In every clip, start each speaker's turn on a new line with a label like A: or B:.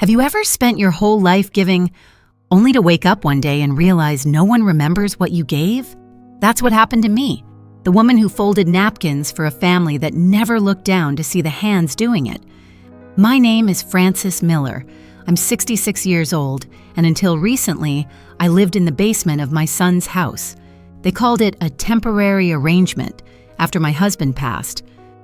A: Have you ever spent your whole life giving, only to wake up one day and realize no one remembers what you gave? That's what happened to me, the woman who folded napkins for a family that never looked down to see the hands doing it. My name is Frances Miller. I'm 66 years old, and until recently, I lived in the basement of my son's house. They called it a temporary arrangement after my husband passed.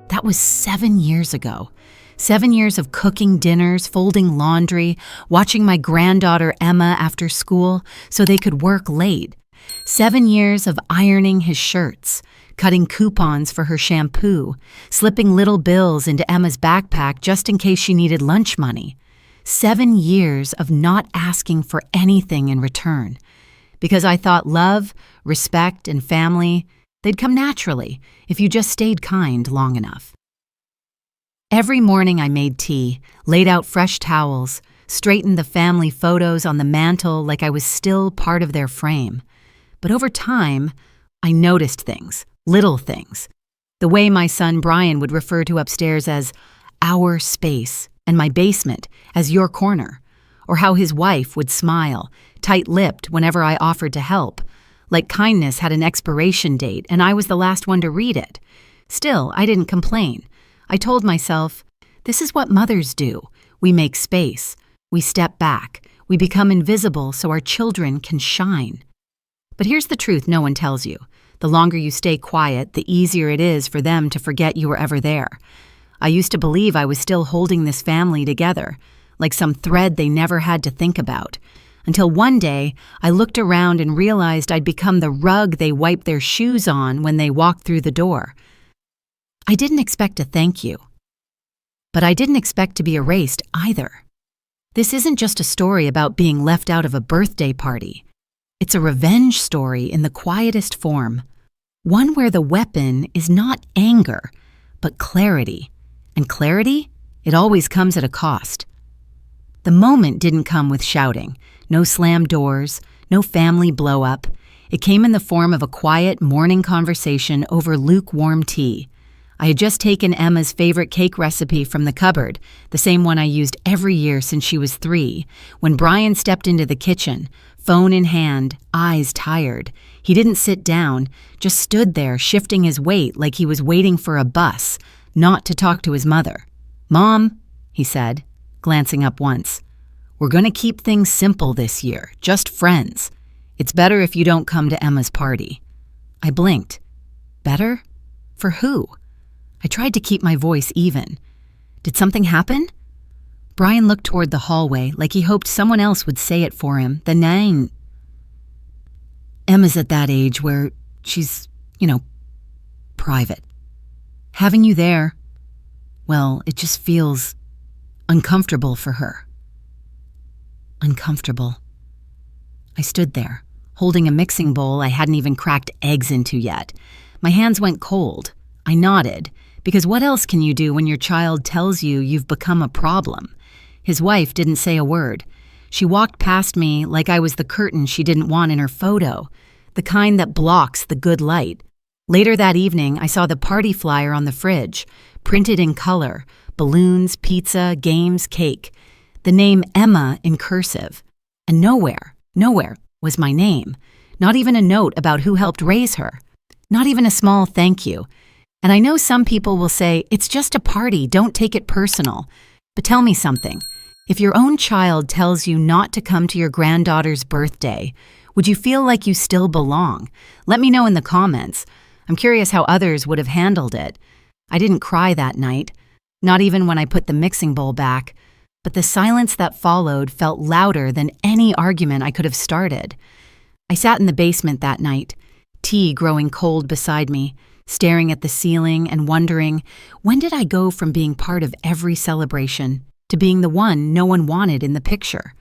A: That was 7 years ago. 7 years of cooking dinners, folding laundry, watching my granddaughter Emma after school so they could work late. 7 years of ironing his shirts, cutting coupons for her shampoo, slipping little bills into Emma's backpack just in case she needed lunch money. 7 years of not asking for anything in return. Because I thought love, respect, and family, they'd come naturally if you just stayed kind long enough. Every morning I made tea, laid out fresh towels, straightened the family photos on the mantle like I was still part of their frame. But over time, I noticed things, little things. The way my son Brian would refer to upstairs as our space and my basement as your corner, or how his wife would smile, tight-lipped whenever I offered to help, like kindness had an expiration date and I was the last one to read it. Still, I didn't complain. I told myself, this is what mothers do. We make space. We step back. We become invisible so our children can shine. But here's the truth no one tells you. The longer you stay quiet, the easier it is for them to forget you were ever there. I used to believe I was still holding this family together, like some thread they never had to think about, until one day I looked around and realized I'd become the rug they wiped their shoes on when they walked through the door. I didn't expect a thank you, but I didn't expect to be erased either. This isn't just a story about being left out of a birthday party. It's a revenge story in the quietest form, one where the weapon is not anger, but clarity. And clarity, it always comes at a cost. The moment didn't come with shouting, no slammed doors, no family blow-up. It came in the form of a quiet morning conversation over lukewarm tea. I had just taken Emma's favorite cake recipe from the cupboard, the same one I used every year since she was 3, when Brian stepped into the kitchen, phone in hand, eyes tired. He didn't sit down, just stood there shifting his weight like he was waiting for a bus, not to talk to his mother. "Mom," he said, glancing up once, "we're going to keep things simple this year, just friends. It's better if you don't come to Emma's party." I blinked. Better? For who? I tried to keep my voice even. Did something happen? Brian looked toward the hallway like he hoped someone else would say it for him. The name. Emma's at that age where she's, private. Having you there, well, it just feels uncomfortable for her. Uncomfortable. I stood there, holding a mixing bowl I hadn't even cracked eggs into yet. My hands went cold. I nodded, because what else can you do when your child tells you you've become a problem? His wife didn't say a word. She walked past me like I was the curtain she didn't want in her photo, the kind that blocks the good light. Later that evening, I saw the party flyer on the fridge, printed in color, balloons, pizza, games, cake. The name Emma in cursive. And nowhere was my name. Not even a note about who helped raise her. Not even a small thank you. And I know some people will say, it's just a party, don't take it personal. But tell me something. If your own child tells you not to come to your granddaughter's birthday, would you feel like you still belong? Let me know in the comments. I'm curious how others would have handled it. I didn't cry that night, not even when I put the mixing bowl back, but the silence that followed felt louder than any argument I could have started. I sat in the basement that night, tea growing cold beside me, staring at the ceiling and wondering, when did I go from being part of every celebration to being the one no one wanted in the picture?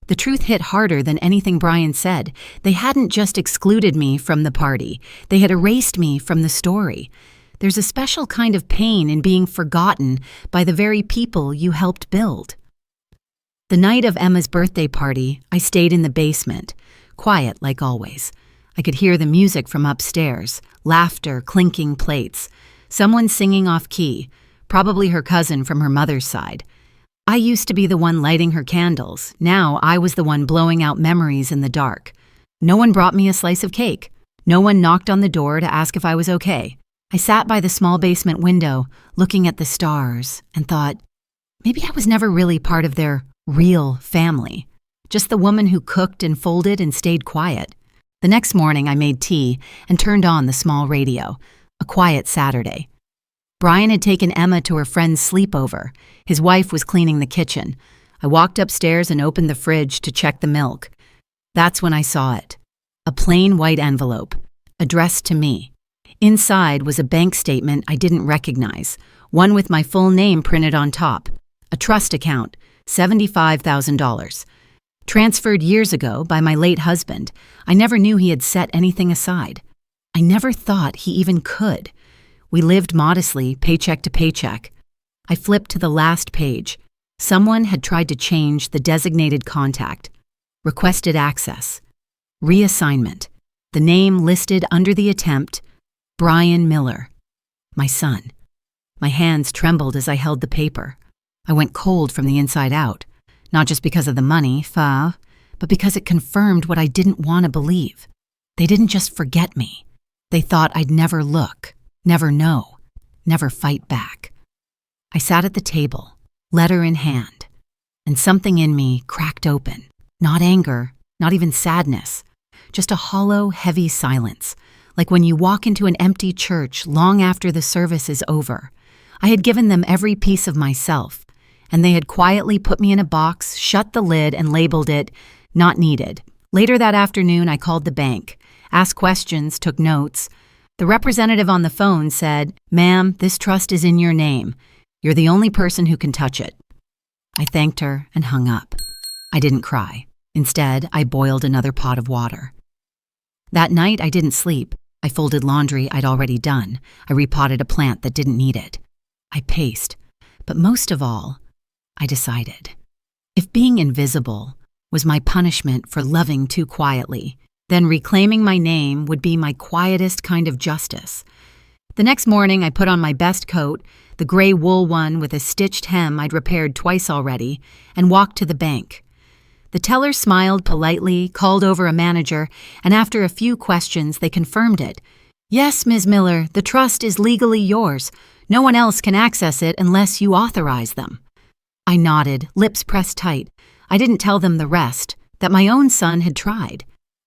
A: The truth hit harder than anything Brian said. They hadn't just excluded me from the party. They had erased me from the story. There's a special kind of pain in being forgotten by the very people you helped build. The night of Emma's birthday party, I stayed in the basement, quiet like always. I could hear the music from upstairs, laughter, clinking plates, someone singing off key, probably her cousin from her mother's side. I used to be the one lighting her candles. Now I was the one blowing out memories in the dark. No one brought me a slice of cake. No one knocked on the door to ask if I was okay. I sat by the small basement window, looking at the stars, and thought, maybe I was never really part of their real family. Just the woman who cooked and folded and stayed quiet. The next morning I made tea and turned on the small radio. A quiet Saturday. Brian had taken Emma to her friend's sleepover. His wife was cleaning the kitchen. I walked upstairs and opened the fridge to check the milk. That's when I saw it. A plain white envelope, addressed to me. Inside was a bank statement I didn't recognize, one with my full name printed on top. A trust account, $75,000. Transferred years ago by my late husband. I never knew he had set anything aside. I never thought he even could. We lived modestly, paycheck to paycheck. I flipped to the last page. Someone had tried to change the designated contact. Requested access. Reassignment. The name listed under the attempt, Brian Miller. My son. My hands trembled as I held the paper. I went cold from the inside out. Not just because of the money, but because it confirmed what I didn't want to believe. They didn't just forget me. They thought I'd never look, never know, never fight back. I sat at the table, letter in hand, and something in me cracked open. Not anger, not even sadness, just a hollow, heavy silence, like when you walk into an empty church long after the service is over. I had given them every piece of myself, and they had quietly put me in a box, shut the lid, and labeled it, not needed. Later that afternoon, I called the bank, asked questions, took notes. The representative on the phone said, "Ma'am, this trust is in your name. You're the only person who can touch it." I thanked her and hung up. I didn't cry. Instead, I boiled another pot of water. That night, I didn't sleep. I folded laundry I'd already done. I repotted a plant that didn't need it. I paced. But most of all, I decided. If being invisible was my punishment for loving too quietly, then reclaiming my name would be my quietest kind of justice. The next morning, I put on my best coat, the gray wool one with a stitched hem I'd repaired twice already, and walked to the bank. The teller smiled politely, called over a manager, and after a few questions, they confirmed it. "Yes, Ms. Miller, the trust is legally yours. No one else can access it unless you authorize them." I nodded, lips pressed tight. I didn't tell them the rest, that my own son had tried,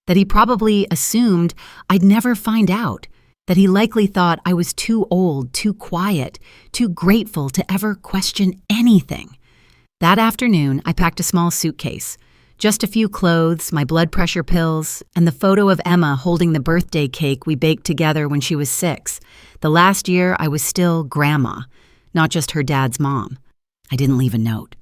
A: that he probably assumed I'd never find out, that he likely thought I was too old, too quiet, too grateful to ever question anything. That afternoon, I packed a small suitcase. Just a few clothes, my blood pressure pills, and the photo of Emma holding the birthday cake we baked together when she was 6. The last year, I was still Grandma, not just her dad's mom. I didn't leave a note,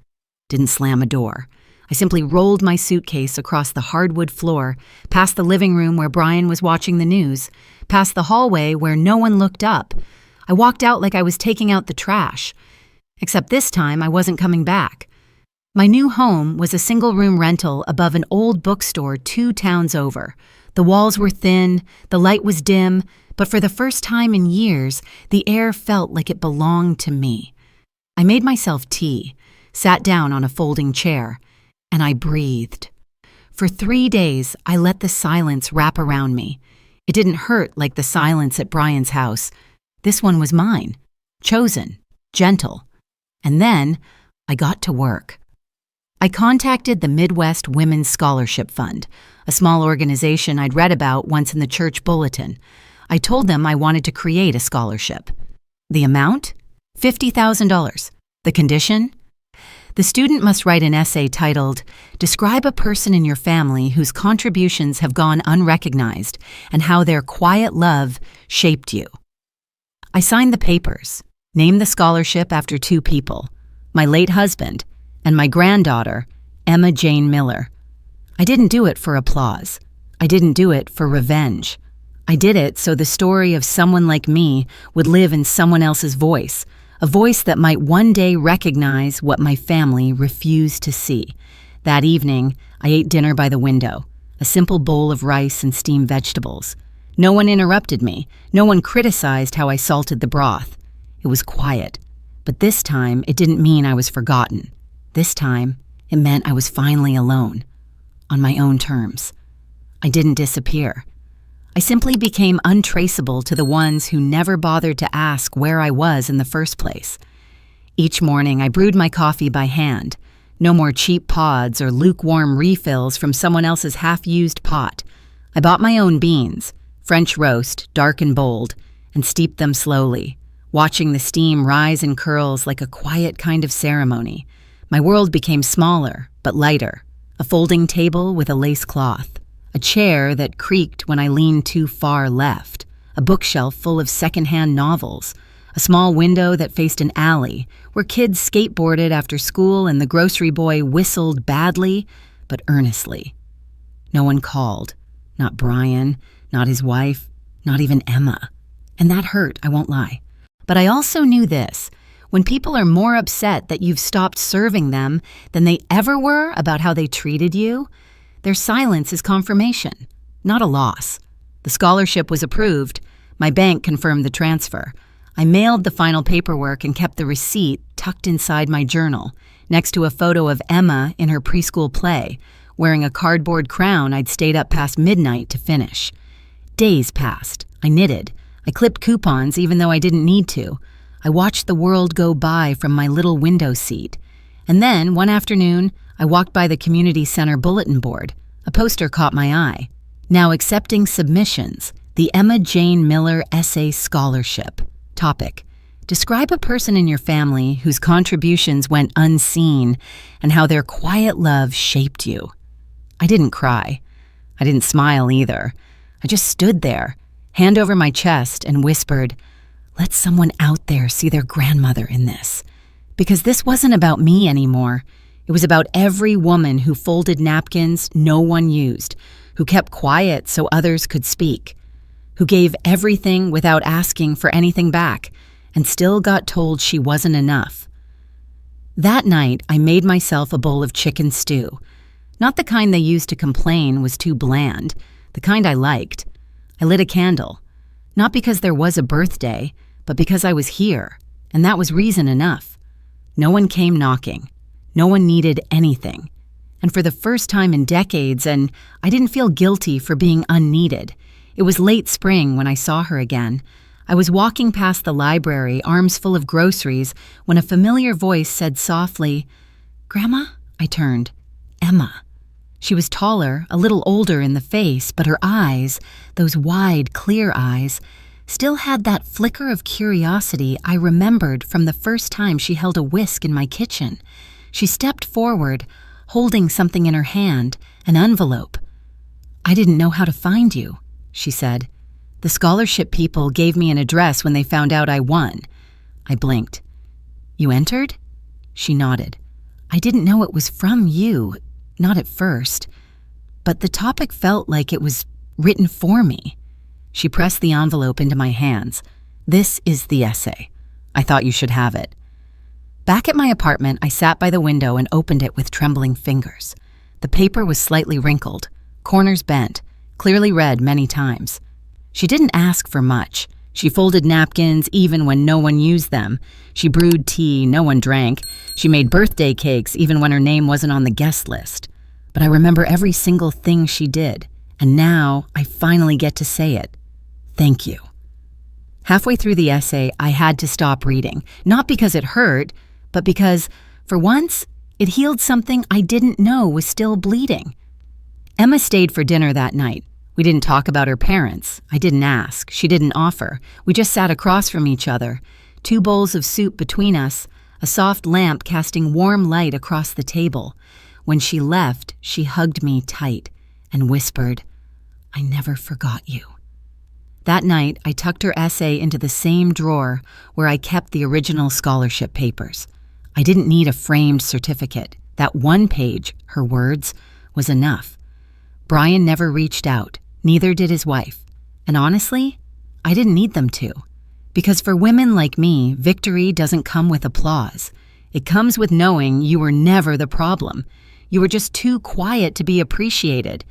A: didn't slam a door. I simply rolled my suitcase across the hardwood floor, past the living room where Brian was watching the news, past the hallway where no one looked up. I walked out like I was taking out the trash. Except this time, I wasn't coming back. My new home was a single-room rental above an old bookstore 2 towns over. The walls were thin, the light was dim, but for the first time in years, the air felt like it belonged to me. I made myself tea, sat down on a folding chair, and I breathed. For 3 days, I let the silence wrap around me. It didn't hurt like the silence at Brian's house. This one was mine, chosen, gentle. And then I got to work. I contacted the Midwest Women's Scholarship Fund, a small organization I'd read about once in the church bulletin. I told them I wanted to create a scholarship. The amount? $50,000. The condition? The student must write an essay titled, "Describe a person in your family whose contributions have gone unrecognized and how their quiet love shaped you." I signed the papers, named the scholarship after 2 people, my late husband and my granddaughter, Emma Jane Miller. I didn't do it for applause. I didn't do it for revenge. I did it so the story of someone like me would live in someone else's voice, a voice that might one day recognize what my family refused to see. That evening, I ate dinner by the window, a simple bowl of rice and steamed vegetables. No one interrupted me. No one criticized how I salted the broth. It was quiet, but this time it didn't mean I was forgotten. This time, it meant I was finally alone, on my own terms. I didn't disappear. I simply became untraceable to the ones who never bothered to ask where I was in the first place. Each morning, I brewed my coffee by hand. No more cheap pods or lukewarm refills from someone else's half-used pot. I bought my own beans, French roast, dark and bold, and steeped them slowly, watching the steam rise in curls like a quiet kind of ceremony. My world became smaller, but lighter. A folding table with a lace cloth, a chair that creaked when I leaned too far left, a bookshelf full of secondhand novels, a small window that faced an alley where kids skateboarded after school and the grocery boy whistled badly but earnestly. No one called. Not Brian, not his wife, not even Emma. And that hurt, I won't lie. But I also knew this. When people are more upset that you've stopped serving them than they ever were about how they treated you, their silence is confirmation, not a loss. The scholarship was approved. My bank confirmed the transfer. I mailed the final paperwork and kept the receipt tucked inside my journal, next to a photo of Emma in her preschool play, wearing a cardboard crown I'd stayed up past midnight to finish. Days passed. I knitted. I clipped coupons even though I didn't need to. I watched the world go by from my little window seat. And then, one afternoon, I walked by the community center bulletin board. A poster caught my eye. Now accepting submissions, the Emma Jane Miller Essay Scholarship. Topic: describe a person in your family whose contributions went unseen and how their quiet love shaped you. I didn't cry. I didn't smile either. I just stood there, hand over my chest, and whispered, "Let someone out there see their grandmother in this." Because this wasn't about me anymore. It was about every woman who folded napkins no one used, who kept quiet so others could speak, who gave everything without asking for anything back, and still got told she wasn't enough. That night, I made myself a bowl of chicken stew. Not the kind they used to complain was too bland, the kind I liked. I lit a candle, not because there was a birthday, but because I was here, and that was reason enough. No one came knocking. No one needed anything. And for the first time in decades, and I didn't feel guilty for being unneeded. It was late spring when I saw her again. I was walking past the library, arms full of groceries, when a familiar voice said softly, "Grandma?" I turned. Emma. She was taller, a little older in the face, but her eyes, those wide, clear eyes, still had that flicker of curiosity I remembered from the first time she held a whisk in my kitchen. She stepped forward, holding something in her hand, an envelope. "I didn't know how to find you," she said. "The scholarship people gave me an address when they found out I won." I blinked. "You entered?" She nodded. "I didn't know it was from you, not at first, but the topic felt like it was written for me." She pressed the envelope into my hands. "This is the essay. I thought you should have it." Back at my apartment, I sat by the window and opened it with trembling fingers. The paper was slightly wrinkled, corners bent, clearly read many times. She didn't ask for much. She folded napkins even when no one used them. She brewed tea no one drank. She made birthday cakes even when her name wasn't on the guest list. But I remember every single thing she did, and now I finally get to say it. Thank you. Halfway through the essay, I had to stop reading, not because it hurt, but because, for once, it healed something I didn't know was still bleeding. Emma stayed for dinner that night. We didn't talk about her parents. I didn't ask. She didn't offer. We just sat across from each other, 2 bowls of soup between us, a soft lamp casting warm light across the table. When she left, she hugged me tight and whispered, "I never forgot you." That night, I tucked her essay into the same drawer where I kept the original scholarship papers. I didn't need a framed certificate. That one page, her words, was enough. Brian never reached out, neither did his wife. And honestly, I didn't need them to. Because for women like me, victory doesn't come with applause. It comes with knowing you were never the problem. You were just too quiet to be appreciated,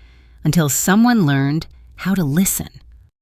A: until someone learned how to listen.